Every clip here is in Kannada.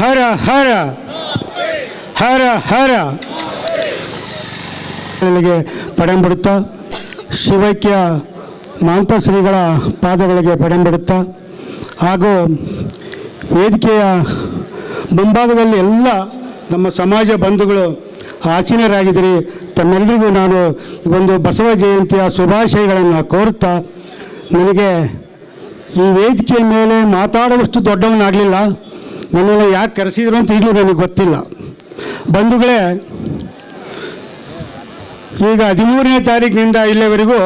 ಹರ ಹರ ಹರ ಹರ ಪಡೆಂಬಿಡುತ್ತಾ ಶಿವೈಕ್ಯ ಮಹಂತ ಶ್ರೀಗಳ ಪಾದಗಳಿಗೆ ಪಡೆಂಬಿಡುತ್ತಾ ಹಾಗೂ ವೇದಿಕೆಯ ಮುಂಭಾಗದಲ್ಲಿ ಎಲ್ಲ ನಮ್ಮ ಸಮಾಜ ಬಂಧುಗಳು ಆಸೀನರಾಗಿದ್ದೀರಿ. ತಮ್ಮೆಲ್ಲರಿಗೂ ನಾನು ಒಂದು ಬಸವ ಜಯಂತಿಯ ಶುಭಾಶಯಗಳನ್ನು ಕೋರುತ್ತಾ, ನನಗೆ ಈ ವೇದಿಕೆಯ ಮೇಲೆ ಮಾತಾಡುವಷ್ಟು ದೊಡ್ಡವನಾಗಲಿಲ್ಲ. ನನ್ನನ್ನು ಯಾಕೆ ಕರೆಸಿದ್ರು ಅಂತ ಈಗಲೂ ನನಗೆ ಗೊತ್ತಿಲ್ಲ. ಬಂಧುಗಳೇ, ಈಗ 13ನೇ ತಾರೀಕಿನಿಂದ ಇಲ್ಲಿವರೆಗೂ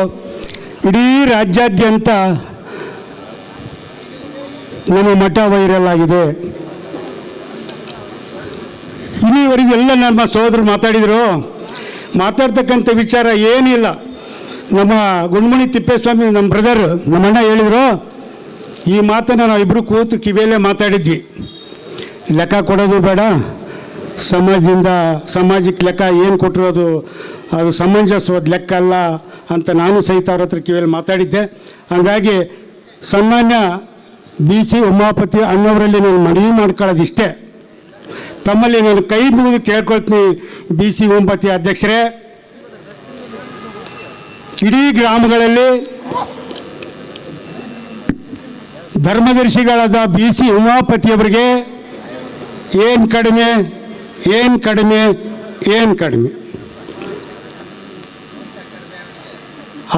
ಇಡೀ ರಾಜ್ಯಾದ್ಯಂತ ನಮ್ಮ ಮಠ ವೈರಲ್ ಆಗಿದೆ. ಇಲ್ಲಿವರೆಗೂ ಎಲ್ಲ ನಮ್ಮ ಸಹೋದರರು ಮಾತಾಡಿದರು. ಮಾತಾಡ್ತಕ್ಕಂಥ ವಿಚಾರ ಏನಿಲ್ಲ. ನಮ್ಮ ಗುಂಡ್ಮಣಿ ತಿಪ್ಪೇಸ್ವಾಮಿ ನಮ್ಮ ಬ್ರದರ್ ನಮ್ಮಣ್ಣ ಹೇಳಿದರು, ಈ ಮಾತನ್ನು ನಾವು ಇಬ್ಬರು ಕೂತು ಕಿವಿಯಲ್ಲೇ ಮಾತಾಡಿದ್ವಿ. ಲೆಕ್ಕ ಕೊಡೋದು ಬೇಡ, ಸಮಾಜಕ್ಕೆ ಲೆಕ್ಕ ಏನು ಕೊಟ್ಟಿರೋದು ಅದು ಸಮಂಜಸವಾದ ಲೆಕ್ಕ ಅಲ್ಲ ಅಂತ ನಾನು ಸಹಿತ ಅವ್ರ ಹತ್ರ ಕಿವಿಯಲ್ಲಿ ಮಾತಾಡಿದ್ದೆ. ಹಾಗಾಗಿ ಸನ್ಮಾನ್ಯ BC ಉಮಾಪತಿ ಅಣ್ಣವರಲ್ಲಿ ನಾನು ಮನವಿ ಮಾಡ್ಕೊಳ್ಳೋದಿಷ್ಟೇ, ತಮ್ಮಲ್ಲಿ ನಾನು ಕೈ ಮುಗಿದು ಕೇಳ್ಕೊಳ್ತೀನಿ. BC ಉಮಾಪತಿ ಅಧ್ಯಕ್ಷರೇ, ಇಡೀ ಗ್ರಾಮಗಳಲ್ಲಿ ಧರ್ಮದರ್ಶಿಗಳಾದ BC ಉಮಾಪತಿಯವರಿಗೆ ಏನು ಕಡಿಮೆ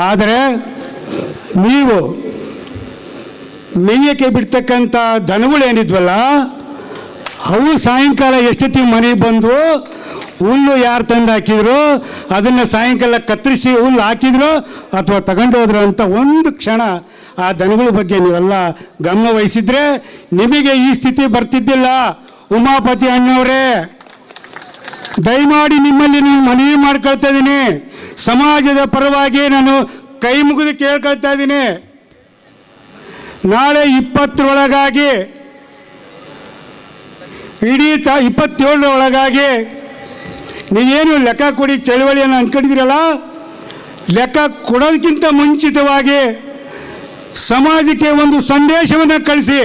ಆದರೆ ನೀವು ಮೇಯಕ್ಕೆ ಬಿಡ್ತಕ್ಕಂಥ ದನಗಳೇನಿದ್ವಲ್ಲ, ಅವು ಸಾಯಂಕಾಲ ಎಷ್ಟೊತ್ತಿಗೆ ಮನೆಗೆ ಬಂದು ಹುಲ್ಲು ಯಾರು ತಂದು ಹಾಕಿದ್ರು ಅದನ್ನು ಸಾಯಂಕಾಲ ಕತ್ತರಿಸಿ ಹುಲ್ಲು ಹಾಕಿದ್ರು ಅಥವಾ ತಗೊಂಡು ಹೋದ್ರು ಅಂತ ಒಂದು ಕ್ಷಣ ಆ ದನಗಳ ಬಗ್ಗೆ ನೀವೆಲ್ಲ ಗಮನ ವಹಿಸಿದ್ರೆ ನಿಮಗೆ ಈ ಸ್ಥಿತಿ ಬರ್ತಿದ್ದಿಲ್ಲ. ಉಮಾಪತಿ ಅಣ್ಣವರೇ, ದಯಮಾಡಿ ನಿಮ್ಮಲ್ಲಿ ನಾನು ಮನವಿ ಮಾಡ್ಕೊಳ್ತಾ ಇದ್ದೀನಿ. ಸಮಾಜದ ಪರವಾಗಿ ನಾನು ಕೈ ಮುಗಿದು ಕೇಳ್ಕೊಳ್ತಾ ಇದ್ದೀನಿ. ನಾಳೆ 20ರೊಳಗಾಗಿ ಇಡೀ 27ರೊಳಗಾಗಿ ನೀವೇನು ಲೆಕ್ಕ ಕೊಡಿ ಚಳವಳಿಯನ್ನು ಅಂದ್ಕೊಂಡಿದ್ದೀರಲ್ಲ, ಲೆಕ್ಕ ಕೊಡೋದಕ್ಕಿಂತ ಮುಂಚಿತವಾಗಿ ಸಮಾಜಕ್ಕೆ ಒಂದು ಸಂದೇಶವನ್ನು ಕಳಿಸಿ.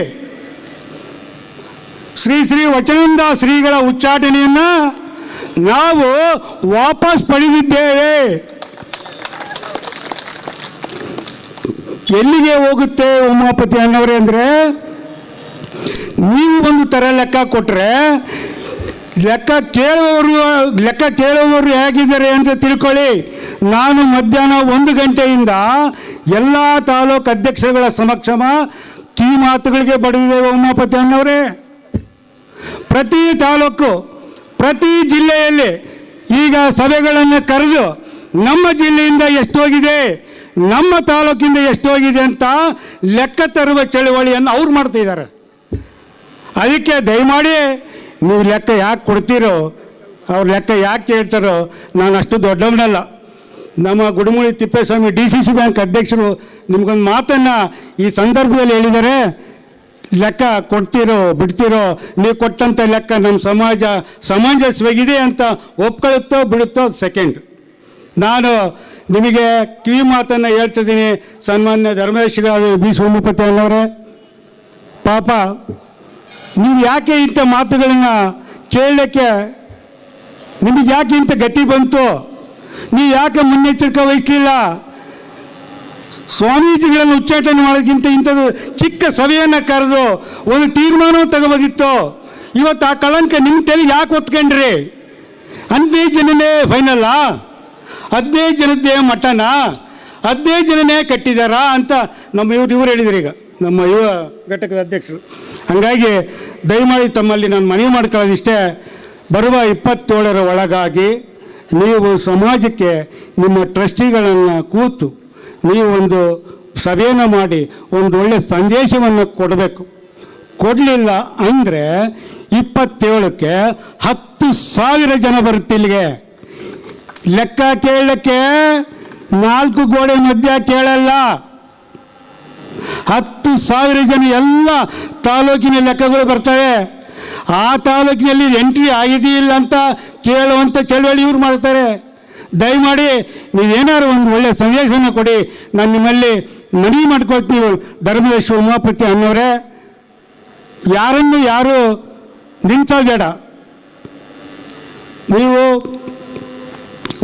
ಶ್ರೀ ವಚನಾನಂದ ಶ್ರೀಗಳ ಉಚ್ಚಾಟನೆಯನ್ನು ನಾವು ವಾಪಸ್ ಪಡೆದಿದ್ದೇವೆ. ಎಲ್ಲಿಗೆ ಹೋಗುತ್ತೆ ಉಮಾಪತಿ ಅಣ್ಣವರೇ ಅಂದರೆ, ನೀವು ಒಂದು ಥರ ಲೆಕ್ಕ ಕೊಟ್ಟರೆ ಲೆಕ್ಕ ಕೇಳುವವರು ಹೇಗಿದ್ದಾರೆ ಅಂತ ತಿಳ್ಕೊಳ್ಳಿ. ನಾನು ಮಧ್ಯಾಹ್ನ 1 ಗಂಟೆಯಿಂದ ಎಲ್ಲ ತಾಲೂಕು ಅಧ್ಯಕ್ಷರುಗಳ ಸಮಕ್ಷಮ ಕಿವಿ ಮಾತುಗಳಿಗೆ ಬಡಿದಿದ್ದೇವೆ. ಉಮಾಪತಿ ಅಣ್ಣವರೇ, ಪ್ರತಿ ತಾಲೂಕು ಪ್ರತಿ ಜಿಲ್ಲೆಯಲ್ಲಿ ಈಗ ಸಭೆಗಳನ್ನು ಕರೆದು ನಮ್ಮ ಜಿಲ್ಲೆಯಿಂದ ಎಷ್ಟು ಹೋಗಿದೆ, ನಮ್ಮ ತಾಲೂಕಿಂದ ಎಷ್ಟು ಹೋಗಿದೆ ಅಂತ ಲೆಕ್ಕ ತರುವ ಚಳವಳಿಯನ್ನು ಅವ್ರು ಮಾಡ್ತಿದ್ದಾರೆ. ಅದಕ್ಕೆ ದಯಮಾಡಿ ನೀವು ಲೆಕ್ಕ ಯಾಕೆ ಕೊಡ್ತೀರೋ, ಅವ್ರ ಲೆಕ್ಕ ಯಾಕೆ ಕೇಳ್ತಾರೋ, ನಾನು ಅಷ್ಟು ದೊಡ್ಡವನಲ್ಲ. ನಮ್ಮ ಗುಡುಮುಳಿ ತಿಪ್ಪೇಸ್ವಾಮಿ DCC ಬ್ಯಾಂಕ್ ಅಧ್ಯಕ್ಷರು ನಿಮ್ಗೊಂದು ಮಾತನ್ನು ಈ ಸಂದರ್ಭದಲ್ಲಿ ಹೇಳಿದ್ದಾರೆ, ಲೆಕ್ಕ ಕೊಡ್ತೀರೋ ಬಿಡ್ತೀರೋ, ನೀವು ಕೊಟ್ಟಂಥ ಲೆಕ್ಕ ನಮ್ಮ ಸಮಂಜಸವಾಗಿದೆ ಅಂತ ಒಪ್ಕೊಳ್ಳುತ್ತೋ ಬಿಡುತ್ತೋ ಸೆಕೆಂಡ್. ನಾನು ನಿಮಗೆ ಕಿವಿ ಮಾತನ್ನು ಹೇಳ್ತಿದ್ದೀನಿ. ಸನ್ಮಾನ್ಯ ಧರ್ಮದರ್ಶಿಗಳಾದ BC ಉಮಾಪತಿ ಅಣ್ಣವರೇ, ಪಾಪ ನೀವು ಯಾಕೆ ಇಂಥ ಮಾತುಗಳನ್ನು ಕೇಳಲಿಕ್ಕೆ ನಿಮಗೆ ಯಾಕೆ ಇಂಥ ಗತಿ ಬಂತು? ನೀವು ಯಾಕೆ ಮುನ್ನೆಚ್ಚರಿಕೆ ವಹಿಸಲಿಲ್ಲ? ಸ್ವಾಮೀಜಿಗಳನ್ನು ಉಚ್ಚಾಟನೆ ಮಾಡೋದಕ್ಕಿಂತ ಇಂಥದ್ದು ಚಿಕ್ಕ ಸಭೆಯನ್ನು ಕರೆದು ಒಂದು ತೀರ್ಮಾನವನ್ನು ತಗೋಬೋದಿತ್ತು. ಇವತ್ತು ಆ ಕಳಂಕ ನಿಮ್ಮ ತಲೆ ಯಾಕೆ ಹೊತ್ಕೊಂಡ್ರಿ? 15 ಜನನೇ ಫೈನಲ್ಲಾ? 15 ಜನದ್ದೇ ಮಠನಾ? 15 ಜನನೇ ಕಟ್ಟಿದಾರಾ ಅಂತ ನಮ್ಮ ಇವ್ರು ಹೇಳಿದ್ರು. ಈಗ ನಮ್ಮ ಯುವ ಘಟಕದ ಅಧ್ಯಕ್ಷರು. ಹಾಗಾಗಿ ದಯಮಾಡಿ ತಮ್ಮಲ್ಲಿ ನಾನು ಮನವಿ ಮಾಡ್ಕೊಳ್ಳೋದಿಷ್ಟೇ, ಬರುವ 27ರ ಒಳಗಾಗಿ ನೀವು ಸಮಾಜಕ್ಕೆ ನಿಮ್ಮ ಟ್ರಸ್ಟಿಗಳನ್ನು ಕೂತು ನೀವು ಒಂದು ಸಭೆಯನ್ನು ಮಾಡಿ ಒಂದು ಒಳ್ಳೆಯ ಸಂದೇಶವನ್ನು ಕೊಡಬೇಕು. ಕೊಡಲಿಲ್ಲ ಅಂದರೆ 27ಕ್ಕೆ 10,000 ಜನ ಬರುತ್ತೆ ಇಲ್ಲಿಗೆ. ಲೆಕ್ಕ ಕೇಳಲಿಕ್ಕೆ 4 ಗೋಡೆ ಮಧ್ಯ ಕೇಳಲ್ಲ. 10,000 ಜನ ಎಲ್ಲ ತಾಲೂಕಿನ ಲೆಕ್ಕಗಳು ಬರ್ತವೆ. ಆ ತಾಲೂಕಿನಲ್ಲಿ ಎಂಟ್ರಿ ಆಗಿದೆಯಿಲ್ಲ ಅಂತ ಕೇಳುವಂಥ ಚಳವಳಿ ಇವ್ರು ಮಾಡ್ತಾರೆ. ದಯಮಾಡಿ ನೀವೇನಾದ್ರು ಒಂದು ಒಳ್ಳೆಯ ಸಂದೇಶವನ್ನು ಕೊಡಿ. ನಾನು ನಿಮ್ಮಲ್ಲಿ ಮನವಿ ಮಾಡ್ಕೊಳ್ತೀನಿ. ಧರ್ಮದರ್ಶಿ ಉಮಾಪತಿ ಅಣ್ಣವರೇ, ಯಾರನ್ನು ಯಾರು ನಿಂತಬೇಡ. ನೀವು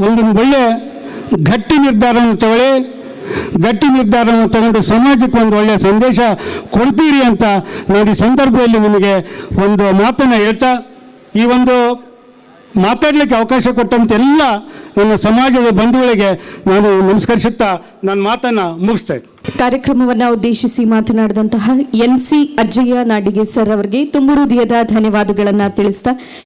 ಒಂದು ಒಳ್ಳೆ ಗಟ್ಟಿ ನಿರ್ಧಾರವನ್ನು ತಗೊಳ್ಳಿ. ಗಟ್ಟಿ ನಿರ್ಧಾರವನ್ನು ತಗೊಂಡು ಸಮಾಜಕ್ಕೆ ಒಂದು ಒಳ್ಳೆಯ ಸಂದೇಶ ಕೊಡ್ತೀರಿ ಅಂತ ನಾನು ಈ ಸಂದರ್ಭದಲ್ಲಿ ನಿಮಗೆ ಒಂದು ಮಾತನ್ನು ಹೇಳ್ತಾ, ಈ ಒಂದು ಮಾತಾಡಲಿಕ್ಕೆ ಅವಕಾಶ ಕೊಟ್ಟಂತೆ ಎಲ್ಲ ನನ್ನ ಸಮಾಜದ ಬಂಧುಗಳಿಗೆ ನಾನು ನಮಸ್ಕರಿಸುತ್ತಾ ನನ್ನ ಮಾತನ್ನು ಮುಗಿಸ್ತಾ ಇದ್ದೆ. ಕಾರ್ಯಕ್ರಮವನ್ನು ಉದ್ದೇಶಿಸಿ ಮಾತನಾಡಿದಂತಹ NC ಅಜ್ಜಯ್ಯ ನಾಡಿಗೆ ಸರ್ ಅವರಿಗೆ ತುಂಬ ಹೃದಯದ ಧನ್ಯವಾದಗಳನ್ನು ತಿಳಿಸ್ತಾ